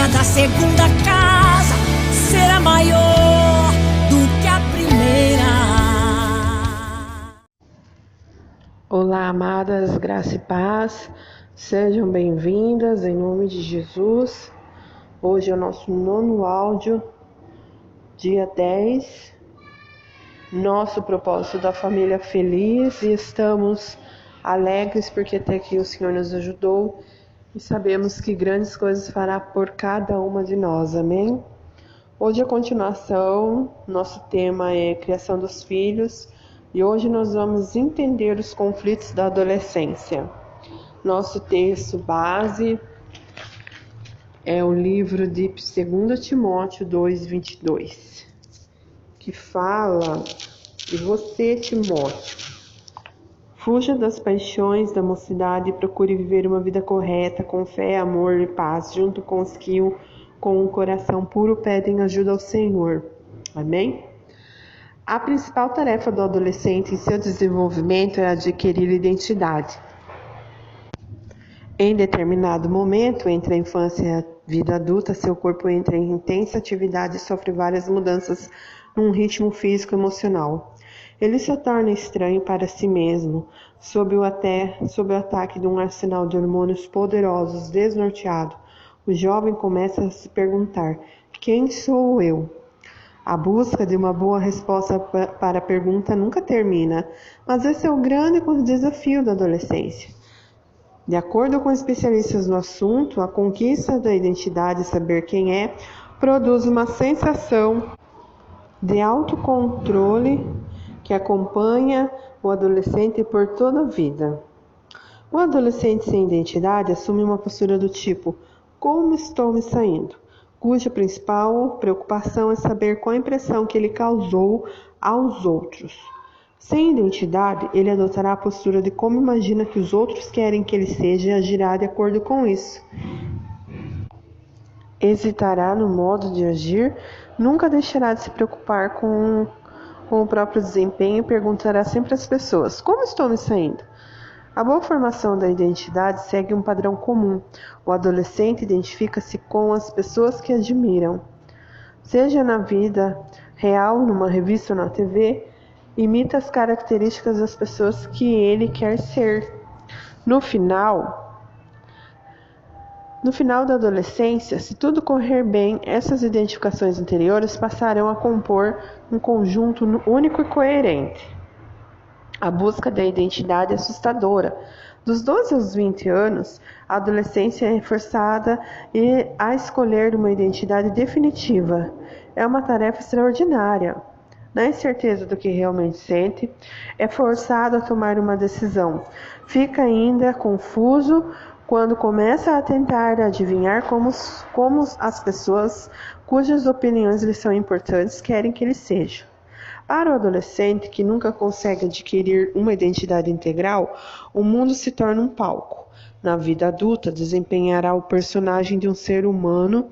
Cada segunda casa será maior do que a primeira. Olá, amadas, graça e paz, sejam bem-vindas em nome de Jesus. Hoje é o nosso 9º áudio, dia 10, nosso propósito da família feliz, e estamos alegres porque até aqui o Senhor nos ajudou e sabemos que grandes coisas fará por cada uma de nós, amém? Hoje a continuação, nosso tema é criação dos filhos e hoje nós vamos entender os conflitos da adolescência. Nosso texto base é o livro de 2 Timóteo 2:22, que fala de você, Timóteo. Fuja das paixões da mocidade e procure viver uma vida correta, com fé, amor e paz, junto com os que com um coração puro pedem ajuda ao Senhor. Amém? A principal tarefa do adolescente em seu desenvolvimento é adquirir identidade. Em determinado momento, entre a infância e a vida adulta, seu corpo entra em intensa atividade e sofre várias mudanças num ritmo físico e emocional. Ele se torna estranho para si mesmo, sob o ataque de um arsenal de hormônios poderosos, desnorteado. O jovem começa a se perguntar: quem sou eu? A busca de uma boa resposta para a pergunta nunca termina, mas esse é o grande desafio da adolescência. De acordo com especialistas no assunto, a conquista da identidade, saber quem é, produz uma sensação de autocontrole que acompanha o adolescente por toda a vida. O adolescente sem identidade assume uma postura do tipo: como estou me saindo? Cuja principal preocupação é saber qual a impressão que ele causou aos outros. Sem identidade, ele adotará a postura de como imagina que os outros querem que ele seja e agirá de acordo com isso. Hesitará no modo de agir, nunca deixará de se preocupar com o próprio desempenho e perguntará sempre às pessoas: como estou me saindo? A boa formação da identidade segue um padrão comum. O adolescente identifica-se com as pessoas que admiram. Seja na vida real, numa revista ou na TV, imita as características das pessoas que ele quer ser. No final da adolescência, se tudo correr bem, essas identificações anteriores passarão a compor um conjunto único e coerente. A busca da identidade é assustadora. Dos 12 aos 20 anos, a adolescência é forçada a escolher uma identidade definitiva. É uma tarefa extraordinária. Na incerteza do que realmente sente, é forçado a tomar uma decisão. Fica ainda confuso quando começa a tentar adivinhar como as pessoas cujas opiniões lhe são importantes querem que ele seja. Para o adolescente que nunca consegue adquirir uma identidade integral, o mundo se torna um palco. Na vida adulta, desempenhará o personagem de um ser humano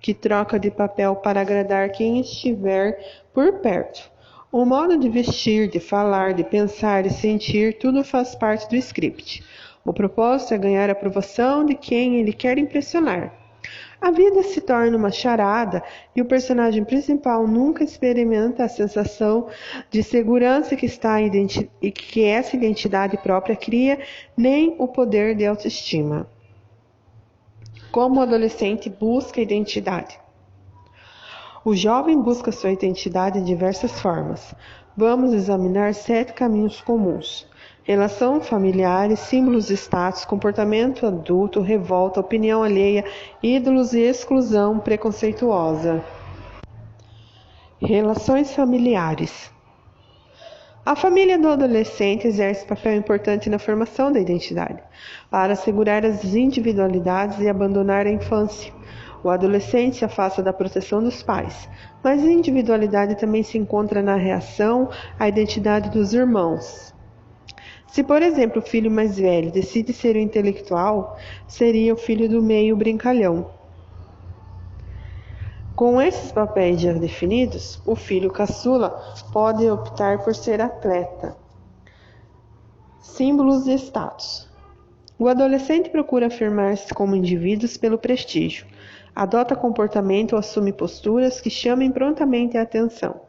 que troca de papel para agradar quem estiver por perto. O modo de vestir, de falar, de pensar e sentir, tudo faz parte do script. O propósito é ganhar a aprovação de quem ele quer impressionar. A vida se torna uma charada e o personagem principal nunca experimenta a sensação de segurança que essa identidade própria cria, nem o poder de autoestima. Como o adolescente busca identidade? O jovem busca sua identidade de diversas formas. Vamos examinar 7 caminhos comuns: relação familiar, símbolos de status, comportamento adulto, revolta, opinião alheia, ídolos e exclusão preconceituosa. Relações familiares. A família do adolescente exerce papel importante na formação da identidade, para assegurar as individualidades e abandonar a infância. O adolescente se afasta da proteção dos pais, mas a individualidade também se encontra na reação à identidade dos irmãos. Se, por exemplo, o filho mais velho decide ser o intelectual, seria o filho do meio brincalhão. Com esses papéis já definidos, o filho caçula pode optar por ser atleta. Símbolos de status. O adolescente procura afirmar-se como indivíduos pelo prestígio. Adota comportamento ou assume posturas que chamem prontamente a atenção.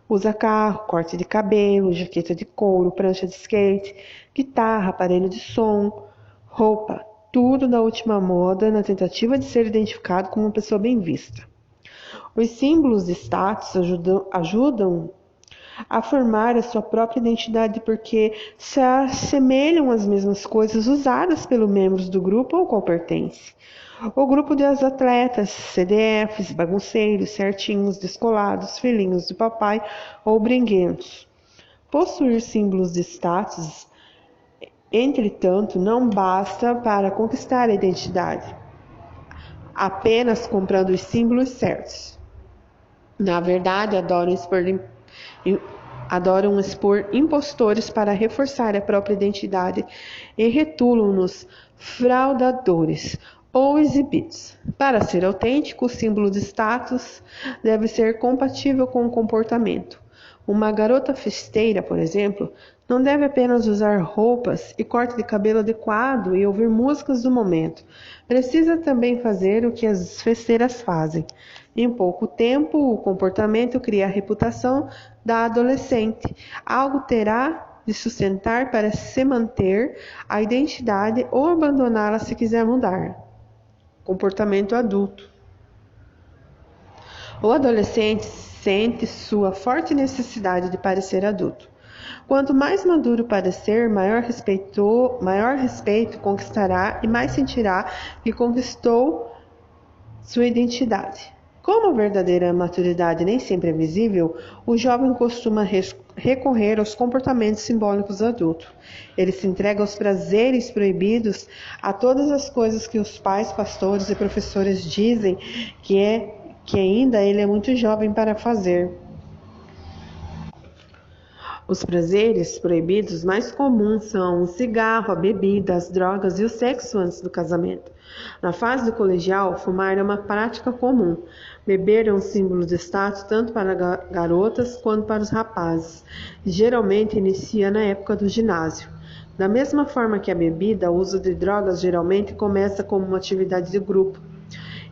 Usa carro, corte de cabelo, jaqueta de couro, prancha de skate, guitarra, aparelho de som, roupa, tudo da última moda na tentativa de ser identificado como uma pessoa bem vista. Os símbolos de status ajudam a formar a sua própria identidade porque se assemelham às mesmas coisas usadas pelos membros do grupo ao qual pertence. O grupo de atletas, CDFs, bagunceiros, certinhos, descolados, filhinhos do papai ou brinquedos. Possuir símbolos de status, entretanto, não basta para conquistar a identidade, apenas comprando os símbolos certos. Na verdade, adoram expor impostores para reforçar a própria identidade e rotulam-nos fraudadores ou exibidos. Para ser autêntico, o símbolo de status deve ser compatível com o comportamento. Uma garota festeira, por exemplo, não deve apenas usar roupas e corte de cabelo adequado e ouvir músicas do momento. Precisa também fazer o que as festeiras fazem. Em pouco tempo, o comportamento cria a reputação da adolescente. Algo terá de sustentar para se manter a identidade ou abandoná-la se quiser mudar. Comportamento adulto. O adolescente sente sua forte necessidade de parecer adulto. Quanto mais maduro parecer, maior respeito conquistará e mais sentirá que conquistou sua identidade. Como a verdadeira maturidade nem sempre é visível, o jovem costuma recorrer aos comportamentos simbólicos adultos. Ele se entrega aos prazeres proibidos, a todas as coisas que os pais, pastores e professores dizem que ainda ele é muito jovem para fazer. Os prazeres proibidos mais comuns são o cigarro, a bebida, as drogas e o sexo antes do casamento. Na fase do colegial, fumar é uma prática comum. Beber é um símbolo de status tanto para garotas quanto para os rapazes. Geralmente inicia na época do ginásio. Da mesma forma que a bebida, o uso de drogas geralmente começa como uma atividade de grupo.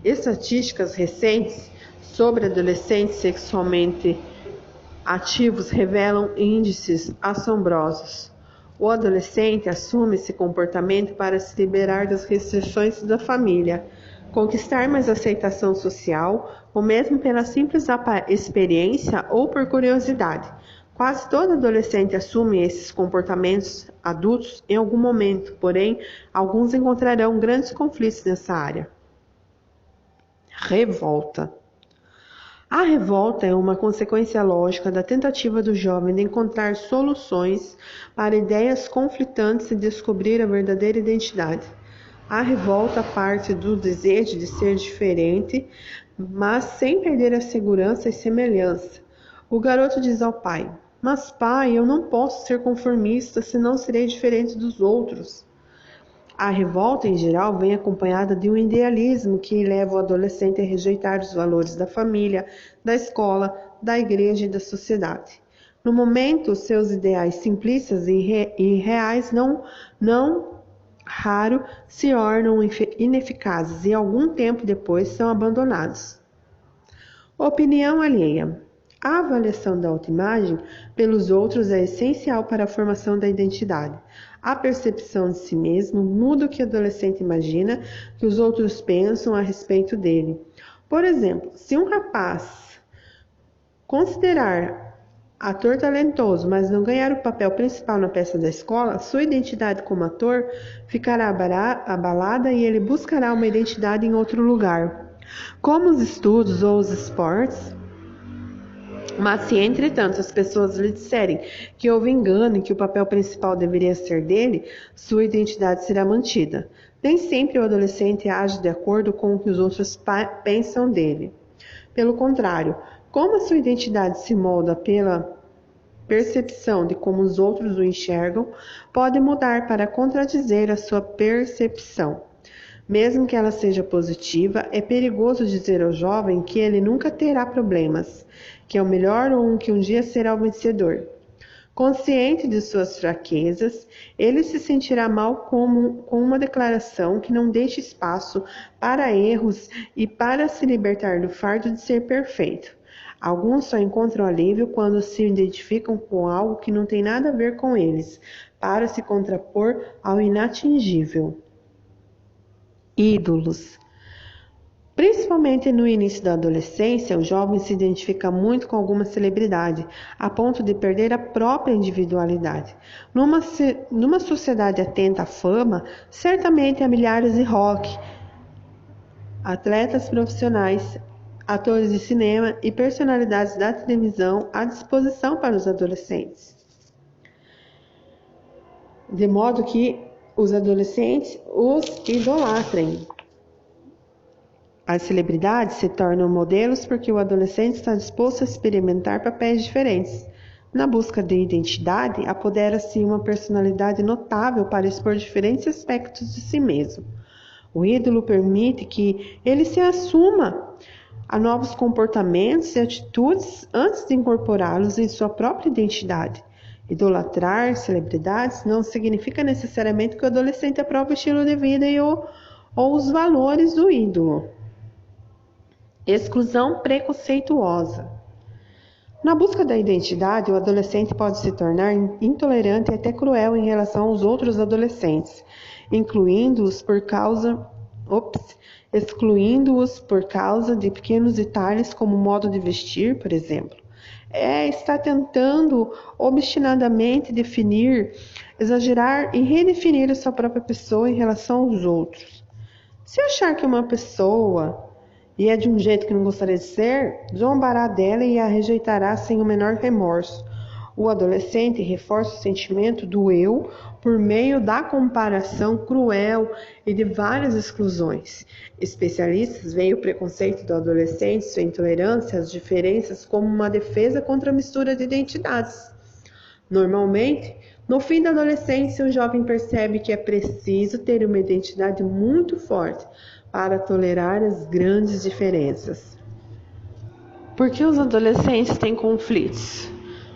Estatísticas recentes sobre adolescentes sexualmente ativos revelam índices assombrosos. O adolescente assume esse comportamento para se liberar das restrições da família, conquistar mais aceitação social, ou mesmo pela simples experiência ou por curiosidade. Quase todo adolescente assume esses comportamentos adultos em algum momento, porém, alguns encontrarão grandes conflitos nessa área. Revolta. A revolta é uma consequência lógica da tentativa do jovem de encontrar soluções para ideias conflitantes e descobrir a verdadeira identidade. A revolta parte do desejo de ser diferente, mas sem perder a segurança e semelhança. O garoto diz ao pai: "Mas pai, eu não posso ser conformista, senão serei diferente dos outros." A revolta, em geral, vem acompanhada de um idealismo que leva o adolescente a rejeitar os valores da família, da escola, da igreja e da sociedade. No momento, seus ideais simplistas e reais não raro se tornam ineficazes e algum tempo depois são abandonados. Opinião alheia. A avaliação da autoimagem pelos outros é essencial para a formação da identidade. A percepção de si mesmo muda o que o adolescente imagina que os outros pensam a respeito dele. Por exemplo, se um rapaz considerar ator talentoso, mas não ganhar o papel principal na peça da escola, sua identidade como ator ficará abalada e ele buscará uma identidade em outro lugar, como os estudos ou os esportes. Mas se, entretanto, as pessoas lhe disserem que houve engano e que o papel principal deveria ser dele, sua identidade será mantida. Nem sempre o adolescente age de acordo com o que os outros pensam dele. Pelo contrário, como a sua identidade se molda pela percepção de como os outros o enxergam, pode mudar para contradizer a sua percepção. Mesmo que ela seja positiva, é perigoso dizer ao jovem que ele nunca terá problemas, que é o melhor ou que um dia será o vencedor. Consciente de suas fraquezas, ele se sentirá mal com uma declaração que não deixe espaço para erros e para se libertar do fardo de ser perfeito. Alguns só encontram alívio quando se identificam com algo que não tem nada a ver com eles, para se contrapor ao inatingível. Ídolos. Principalmente no início da adolescência, o jovem se identifica muito com alguma celebridade, a ponto de perder a própria individualidade. Numa sociedade atenta à fama, certamente há milhares de rock, atletas profissionais, atores de cinema e personalidades da televisão à disposição para os adolescentes. De modo que os adolescentes os idolatrem. As celebridades se tornam modelos porque o adolescente está disposto a experimentar papéis diferentes. Na busca de identidade, apodera-se uma personalidade notável para expor diferentes aspectos de si mesmo. O ídolo permite que ele se assuma a novos comportamentos e atitudes antes de incorporá-los em sua própria identidade. Idolatrar celebridades não significa necessariamente que o adolescente aprove o estilo de vida ou os valores do ídolo. Exclusão preconceituosa. Na busca da identidade, o adolescente pode se tornar intolerante e até cruel em relação aos outros adolescentes, excluindo-os por causa de pequenos detalhes como o modo de vestir, por exemplo. Está tentando obstinadamente definir, exagerar e redefinir a sua própria pessoa em relação aos outros. Se achar que uma pessoa e é de um jeito que não gostaria de ser, zombará dela e a rejeitará sem o menor remorso. O adolescente reforça o sentimento do eu por meio da comparação cruel e de várias exclusões. Especialistas veem o preconceito do adolescente, sua intolerância às diferenças, como uma defesa contra a mistura de identidades. Normalmente, no fim da adolescência, o jovem percebe que é preciso ter uma identidade muito forte para tolerar as grandes diferenças. Por que os adolescentes têm conflitos?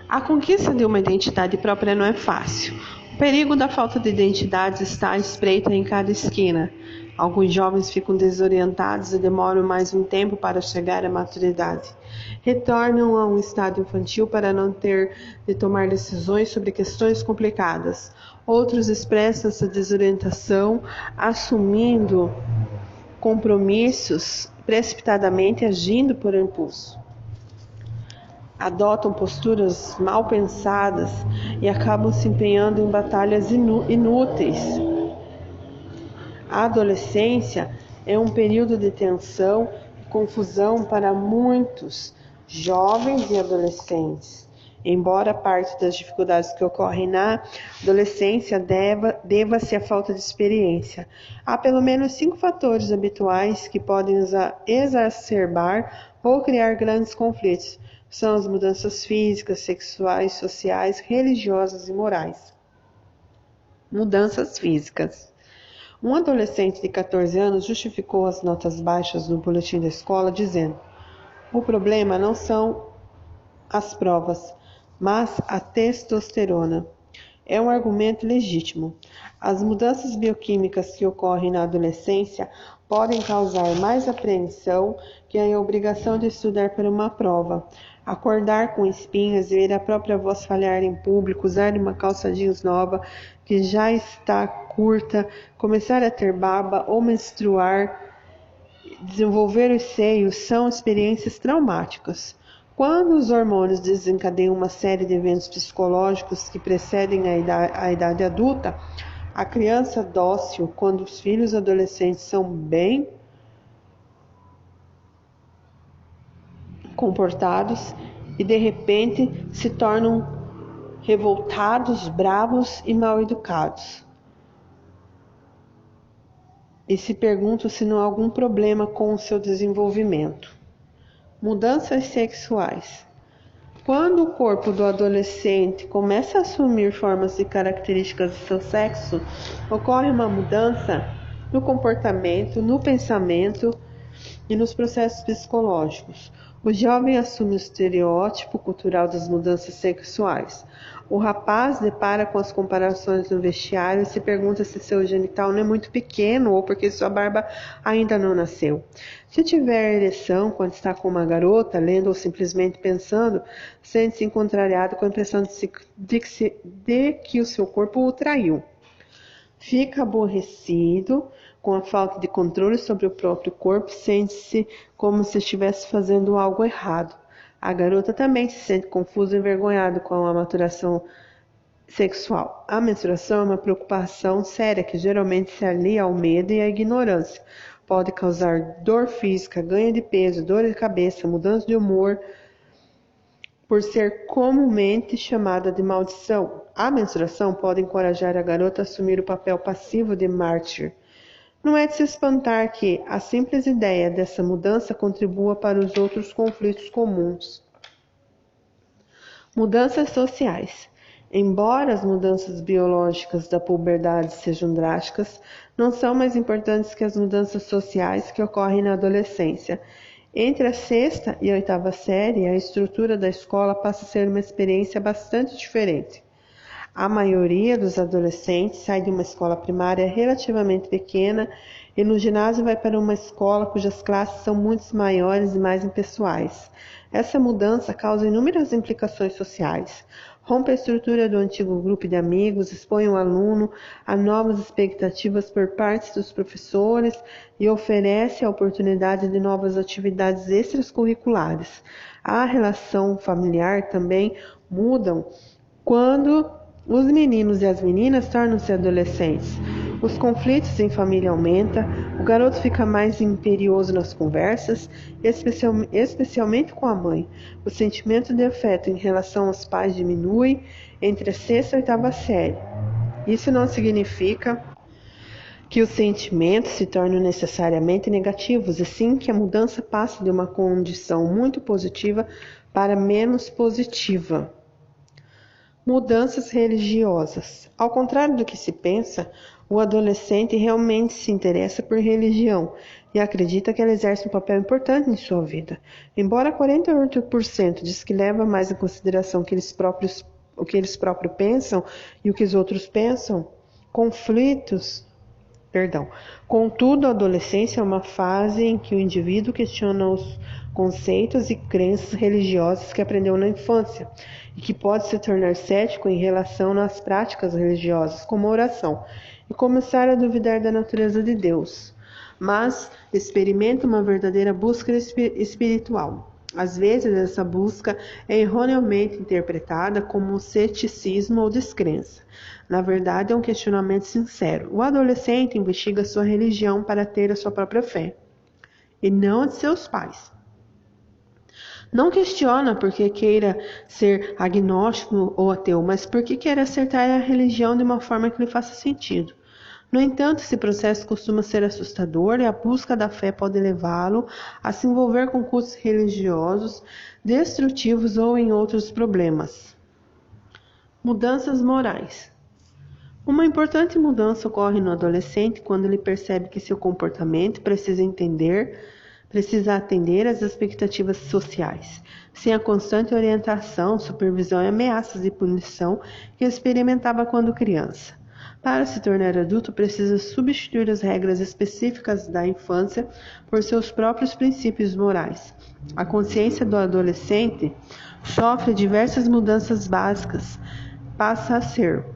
A conquista de uma identidade própria não é fácil. O perigo da falta de identidade está à espreita em cada esquina. Alguns jovens ficam desorientados e demoram mais um tempo para chegar à maturidade. Retornam a um estado infantil para não ter de tomar decisões sobre questões complicadas. Outros expressam essa desorientação assumindo compromissos precipitadamente, agindo por impulso. Adotam posturas mal pensadas e acabam se empenhando em batalhas inúteis. A adolescência é um período de tensão e confusão para muitos jovens e adolescentes. Embora parte das dificuldades que ocorrem na adolescência deva-se à falta de experiência, há pelo menos 5 fatores habituais que podem exacerbar ou criar grandes conflitos. São as mudanças físicas, sexuais, sociais, religiosas e morais. Mudanças físicas. Um adolescente de 14 anos justificou as notas baixas no boletim da escola dizendo: "O problema não são as provas, mas a testosterona." É um argumento legítimo. As mudanças bioquímicas que ocorrem na adolescência podem causar mais apreensão que a obrigação de estudar para uma prova. Acordar com espinhas, ver a própria voz falhar em público, usar uma calça jeans nova que já está curta, começar a ter barba ou menstruar, desenvolver os seios são experiências traumáticas. Quando os hormônios desencadeiam uma série de eventos psicológicos que precedem a idade adulta, a criança dócil, quando os filhos adolescentes são bem comportados e de repente se tornam revoltados, bravos e mal educados. E se perguntam se não há algum problema com o seu desenvolvimento. Mudanças sexuais. Quando o corpo do adolescente começa a assumir formas e características do seu sexo, ocorre uma mudança no comportamento, no pensamento e nos processos psicológicos. O jovem assume o estereótipo cultural das mudanças sexuais. O rapaz depara com as comparações no vestiário e se pergunta se seu genital não é muito pequeno ou porque sua barba ainda não nasceu. Se tiver ereção quando está com uma garota, lendo ou simplesmente pensando, sente-se contrariado com a impressão de que o seu corpo o traiu. Fica aborrecido com a falta de controle sobre o próprio corpo, sente-se como se estivesse fazendo algo errado. A garota também se sente confusa e envergonhada com a maturação sexual. A menstruação é uma preocupação séria que geralmente se alia ao medo e à ignorância. Pode causar dor física, ganho de peso, dor de cabeça, mudança de humor, por ser comumente chamada de maldição. A menstruação pode encorajar a garota a assumir o papel passivo de mártir. Não é de se espantar que a simples ideia dessa mudança contribua para os outros conflitos comuns. Mudanças sociais. Embora as mudanças biológicas da puberdade sejam drásticas, não são mais importantes que as mudanças sociais que ocorrem na adolescência. Entre a sexta e a oitava série, a estrutura da escola passa a ser uma experiência bastante diferente. A maioria dos adolescentes sai de uma escola primária relativamente pequena e no ginásio vai para uma escola cujas classes são muito maiores e mais impessoais. Essa mudança causa inúmeras implicações sociais. Rompe a estrutura do antigo grupo de amigos, expõe o aluno a novas expectativas por parte dos professores e oferece a oportunidade de novas atividades extracurriculares. A relação familiar também mudam quando os meninos e as meninas tornam-se adolescentes. Os conflitos em família aumentam, o garoto fica mais imperioso nas conversas, especialmente com a mãe. O sentimento de afeto em relação aos pais diminui entre a sexta e a oitava série. Isso não significa que os sentimentos se tornam necessariamente negativos, e sim que a mudança passa de uma condição muito positiva para menos positiva. Mudanças religiosas. Ao contrário do que se pensa, o adolescente realmente se interessa por religião e acredita que ela exerce um papel importante em sua vida. Embora 48% diz que leva mais em consideração o que eles próprios pensam e o que os outros pensam, Contudo, a adolescência é uma fase em que o indivíduo questiona os conceitos e crenças religiosas que aprendeu na infância e que pode se tornar cético em relação às práticas religiosas, como a oração, e começar a duvidar da natureza de Deus, mas experimenta uma verdadeira busca espiritual. Às vezes, essa busca é erroneamente interpretada como ceticismo ou descrença. Na verdade, é um questionamento sincero. O adolescente investiga sua religião para ter a sua própria fé, e não a de seus pais. Não questiona porque queira ser agnóstico ou ateu, mas porque quer acertar a religião de uma forma que lhe faça sentido. No entanto, esse processo costuma ser assustador e a busca da fé pode levá-lo a se envolver com cultos religiosos, destrutivos ou em outros problemas. Mudanças morais. Uma importante mudança ocorre no adolescente quando ele percebe que seu comportamento precisa atender às expectativas sociais, sem a constante orientação, supervisão e ameaças de punição que experimentava quando criança. Para se tornar adulto, precisa substituir as regras específicas da infância por seus próprios princípios morais. A consciência do adolescente sofre diversas mudanças básicas. Passa a ser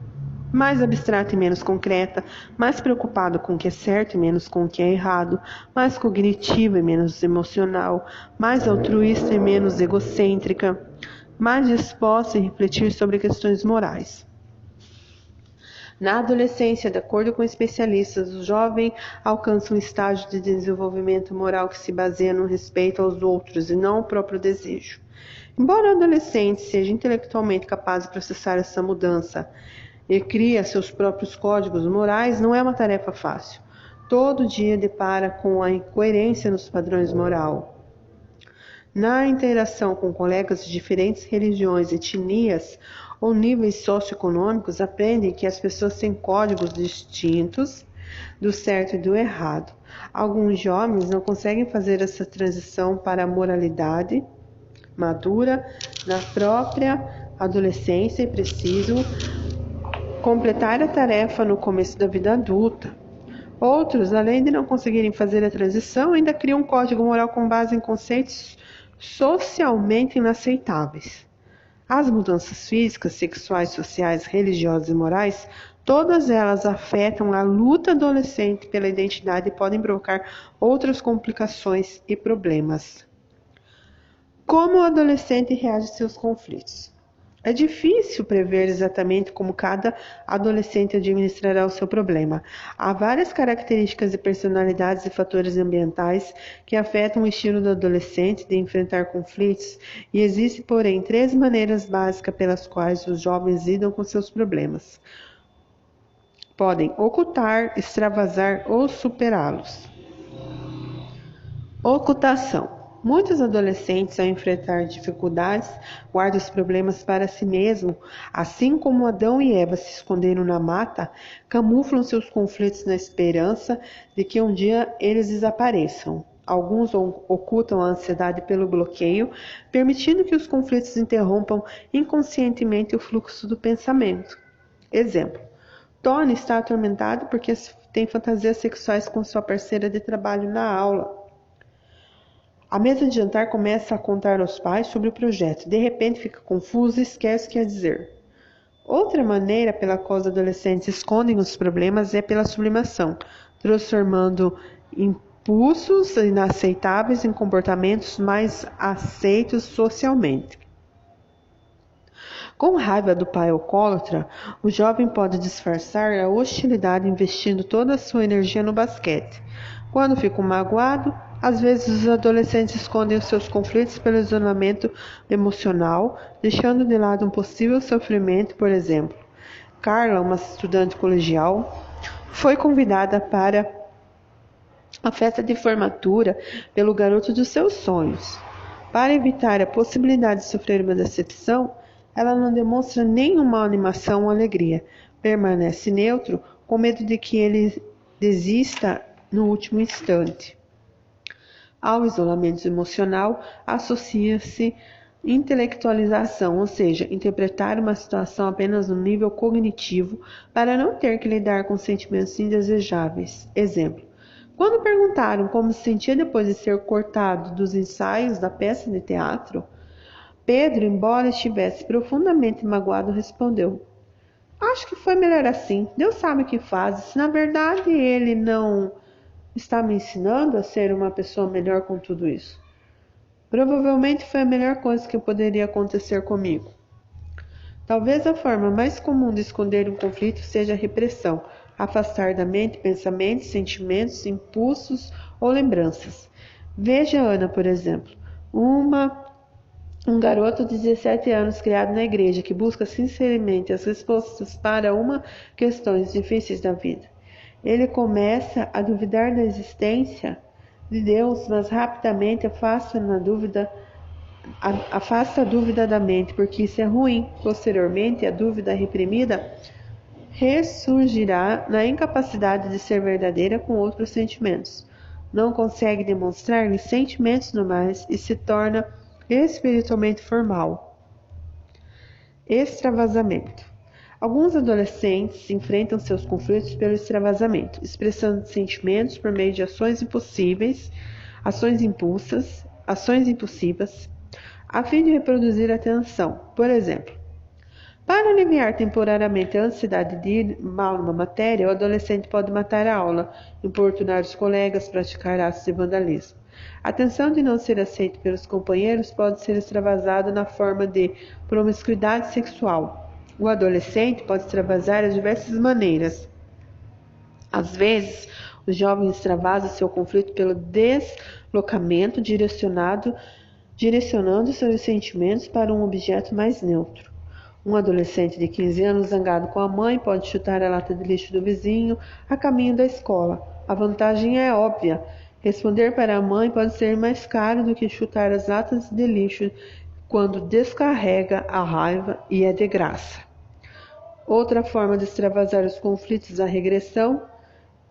mais abstrata e menos concreta, mais preocupado com o que é certo e menos com o que é errado, mais cognitiva e menos emocional, mais altruísta e menos egocêntrica, mais disposta a refletir sobre questões morais. Na adolescência, de acordo com especialistas, o jovem alcança um estágio de desenvolvimento moral que se baseia no respeito aos outros e não ao próprio desejo. Embora o adolescente seja intelectualmente capaz de processar essa mudança e cria seus próprios códigos morais, não é uma tarefa fácil. Todo dia depara com a incoerência nos padrões morais. Na interação com colegas de diferentes religiões, etnias ou níveis socioeconômicos, aprendem que as pessoas têm códigos distintos do certo e do errado. Alguns jovens não conseguem fazer essa transição para a moralidade madura na própria adolescência e precisam completar a tarefa no começo da vida adulta. Outros, além de não conseguirem fazer a transição, ainda criam um código moral com base em conceitos socialmente inaceitáveis. As mudanças físicas, sexuais, sociais, religiosas e morais, todas elas afetam a luta adolescente pela identidade e podem provocar outras complicações e problemas. Como o adolescente reage a seus conflitos? É difícil prever exatamente como cada adolescente administrará o seu problema. Há várias características de personalidades e fatores ambientais que afetam o estilo do adolescente de enfrentar conflitos, e existem, porém, 3 maneiras básicas pelas quais os jovens lidam com seus problemas. Podem ocultar, extravasar ou superá-los. Ocultação. Muitos adolescentes, ao enfrentar dificuldades, guardam os problemas para si mesmos. Assim como Adão e Eva se esconderam na mata, camuflam seus conflitos na esperança de que um dia eles desapareçam. Alguns ocultam a ansiedade pelo bloqueio, permitindo que os conflitos interrompam inconscientemente o fluxo do pensamento. Exemplo: Tony está atormentado porque tem fantasias sexuais com sua parceira de trabalho na aula. À mesa de jantar começa a contar aos pais sobre o projeto. De repente fica confuso e esquece o que ia dizer. Outra maneira pela qual os adolescentes escondem os problemas é pela sublimação, transformando impulsos inaceitáveis em comportamentos mais aceitos socialmente. Com raiva do pai alcoólatra, o jovem pode disfarçar a hostilidade investindo toda a sua energia no basquete. Quando ficam magoados, às vezes os adolescentes escondem os seus conflitos pelo isolamento emocional, deixando de lado um possível sofrimento. Por exemplo, Carla, uma estudante colegial, foi convidada para a festa de formatura pelo garoto dos seus sonhos. Para evitar a possibilidade de sofrer uma decepção, ela não demonstra nenhuma animação ou alegria. Permanece neutro, com medo de que ele desista no último instante. Ao isolamento emocional, associa-se intelectualização, ou seja, interpretar uma situação apenas no nível cognitivo para não ter que lidar com sentimentos indesejáveis. Exemplo: quando perguntaram como se sentia depois de ser cortado dos ensaios da peça de teatro, Pedro, embora estivesse profundamente magoado, respondeu: acho que foi melhor assim. Deus sabe o que faz. Se na verdade ele não está me ensinando a ser uma pessoa melhor com tudo isso, provavelmente foi a melhor coisa que poderia acontecer comigo. Talvez a forma mais comum de esconder um conflito seja a repressão, afastar da mente pensamentos, sentimentos, impulsos ou lembranças. Veja Ana, por exemplo, um garoto de 17 anos criado na igreja que busca sinceramente as respostas para questões difíceis da vida. Ele começa a duvidar da existência de Deus, mas rapidamente afasta a dúvida da mente, porque isso é ruim. Posteriormente, a dúvida reprimida ressurgirá na incapacidade de ser verdadeira com outros sentimentos. Não consegue demonstrar-lhe sentimentos normais e se torna espiritualmente formal. Extravasamento. Alguns adolescentes enfrentam seus conflitos pelo extravasamento, expressando sentimentos por meio de ações impulsivas, a fim de reproduzir a tensão. Por exemplo, para aliviar temporariamente a ansiedade de ir mal numa matéria, o adolescente pode matar a aula, importunar os colegas, praticar atos de vandalismo. A tensão de não ser aceito pelos companheiros pode ser extravasada na forma de promiscuidade sexual. O adolescente pode extravasar de diversas maneiras. Às vezes, o jovem extravasa seu conflito pelo deslocamento, direcionando seus sentimentos para um objeto mais neutro. Um adolescente de 15 anos zangado com a mãe pode chutar a lata de lixo do vizinho a caminho da escola. A vantagem é óbvia. Responder para a mãe pode ser mais caro do que chutar as latas de lixo quando descarrega a raiva e é de graça. Outra forma de extravasar os conflitos da regressão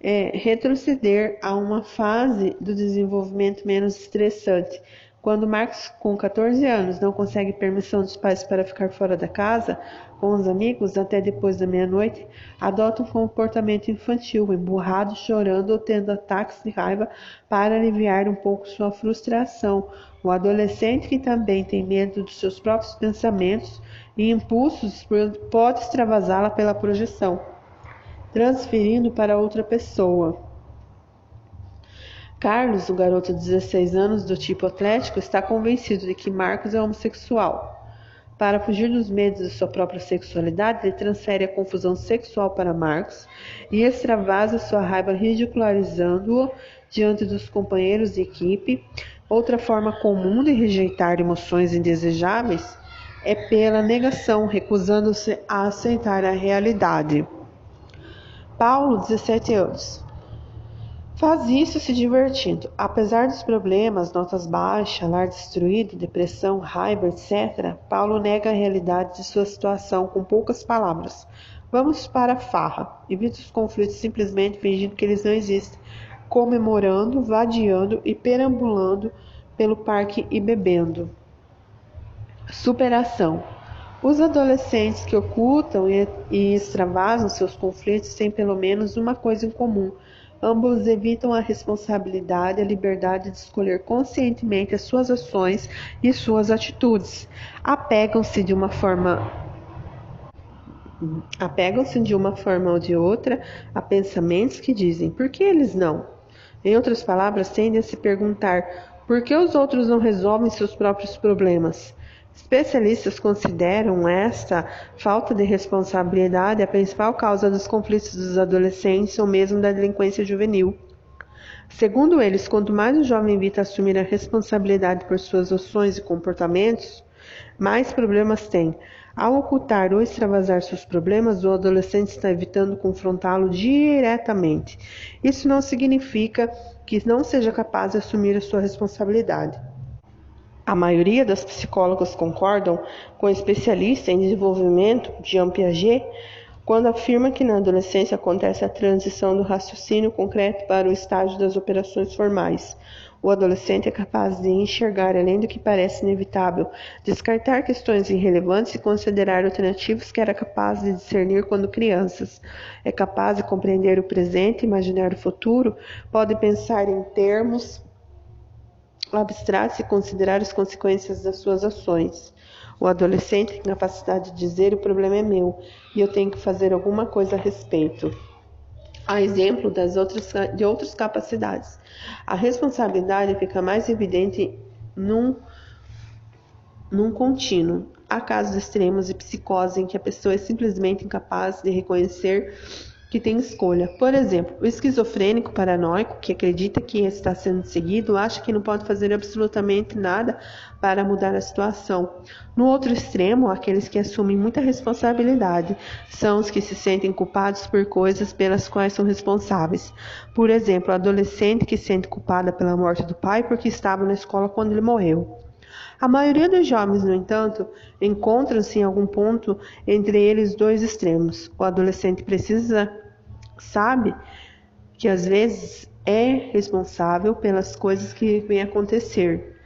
é retroceder a uma fase do desenvolvimento menos estressante, Quando Marcos, com 14 anos, não consegue permissão dos pais para ficar fora da casa com os amigos até depois da meia-noite, adota um comportamento infantil, emburrado, chorando ou tendo ataques de raiva para aliviar um pouco sua frustração. O adolescente que também tem medo dos seus próprios pensamentos e impulsos pode extravasá-la pela projeção, transferindo para outra pessoa. Carlos, um garoto de 16 anos do tipo atlético, está convencido de que Marcos é homossexual. Para fugir dos medos de sua própria sexualidade, ele transfere a confusão sexual para Marcos e extravasa sua raiva ridicularizando-o diante dos companheiros de equipe. Outra forma comum de rejeitar emoções indesejáveis é pela negação, recusando-se a aceitar a realidade. Paulo, 17 anos. Faz isso se divertindo. Apesar dos problemas, notas baixas, lar destruído, depressão, raiva, etc., Paulo nega a realidade de sua situação com poucas palavras. Vamos para a farra. Evita os conflitos simplesmente fingindo que eles não existem, comemorando, vadiando e perambulando pelo parque e bebendo. Superação. Os adolescentes que ocultam e extravasam seus conflitos têm pelo menos uma coisa em comum. Ambos evitam a responsabilidade e a liberdade de escolher conscientemente as suas ações e suas atitudes. Apegam-se de uma forma ou de outra a pensamentos que dizem, por que eles não? Em outras palavras, tendem a se perguntar, por que os outros não resolvem seus próprios problemas? Especialistas consideram esta falta de responsabilidade a principal causa dos conflitos dos adolescentes ou mesmo da delinquência juvenil. Segundo eles, quanto mais o jovem evita assumir a responsabilidade por suas ações e comportamentos, mais problemas tem. Ao ocultar ou extravasar seus problemas, o adolescente está evitando confrontá-lo diretamente. Isso não significa que não seja capaz de assumir a sua responsabilidade. A maioria das psicólogas concordam com o especialista em desenvolvimento, Jean Piaget, quando afirma que na adolescência acontece a transição do raciocínio concreto para o estágio das operações formais. O adolescente é capaz de enxergar além do que parece inevitável, descartar questões irrelevantes e considerar alternativas que era capaz de discernir quando crianças. É capaz de compreender o presente, imaginar o futuro, pode pensar em termos abstratos e considerar as consequências das suas ações. O adolescente tem a capacidade de dizer, o problema é meu e eu tenho que fazer alguma coisa a respeito. A exemplo de outras capacidades. A responsabilidade fica mais evidente num contínuo. Há casos extremos de psicose em que a pessoa é simplesmente incapaz de reconhecer que tem escolha. Por exemplo, o esquizofrênico paranoico, que acredita que está sendo seguido, acha que não pode fazer absolutamente nada para mudar a situação. No outro extremo, aqueles que assumem muita responsabilidade são os que se sentem culpados por coisas pelas quais são responsáveis. Por exemplo, a adolescente que se sente culpada pela morte do pai porque estava na escola quando ele morreu. A maioria dos jovens, no entanto, encontram-se em algum ponto entre eles dois extremos. O adolescente sabe que às vezes é responsável pelas coisas que vêm acontecer.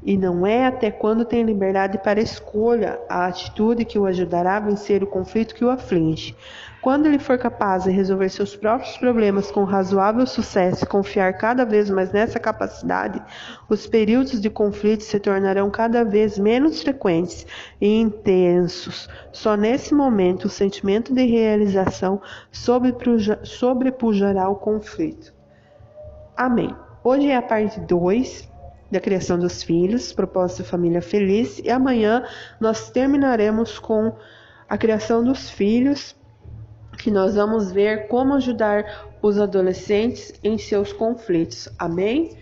E não é até quando tem liberdade para escolha a atitude que o ajudará a vencer o conflito que o aflige. Quando ele for capaz de resolver seus próprios problemas com razoável sucesso e confiar cada vez mais nessa capacidade, os períodos de conflito se tornarão cada vez menos frequentes e intensos. Só nesse momento o sentimento de realização sobrepujará o conflito. Amém. Hoje é a parte 2 da criação dos filhos, propósito de família feliz, e amanhã nós terminaremos com a criação dos filhos, que nós vamos ver como ajudar os adolescentes em seus conflitos. Amém?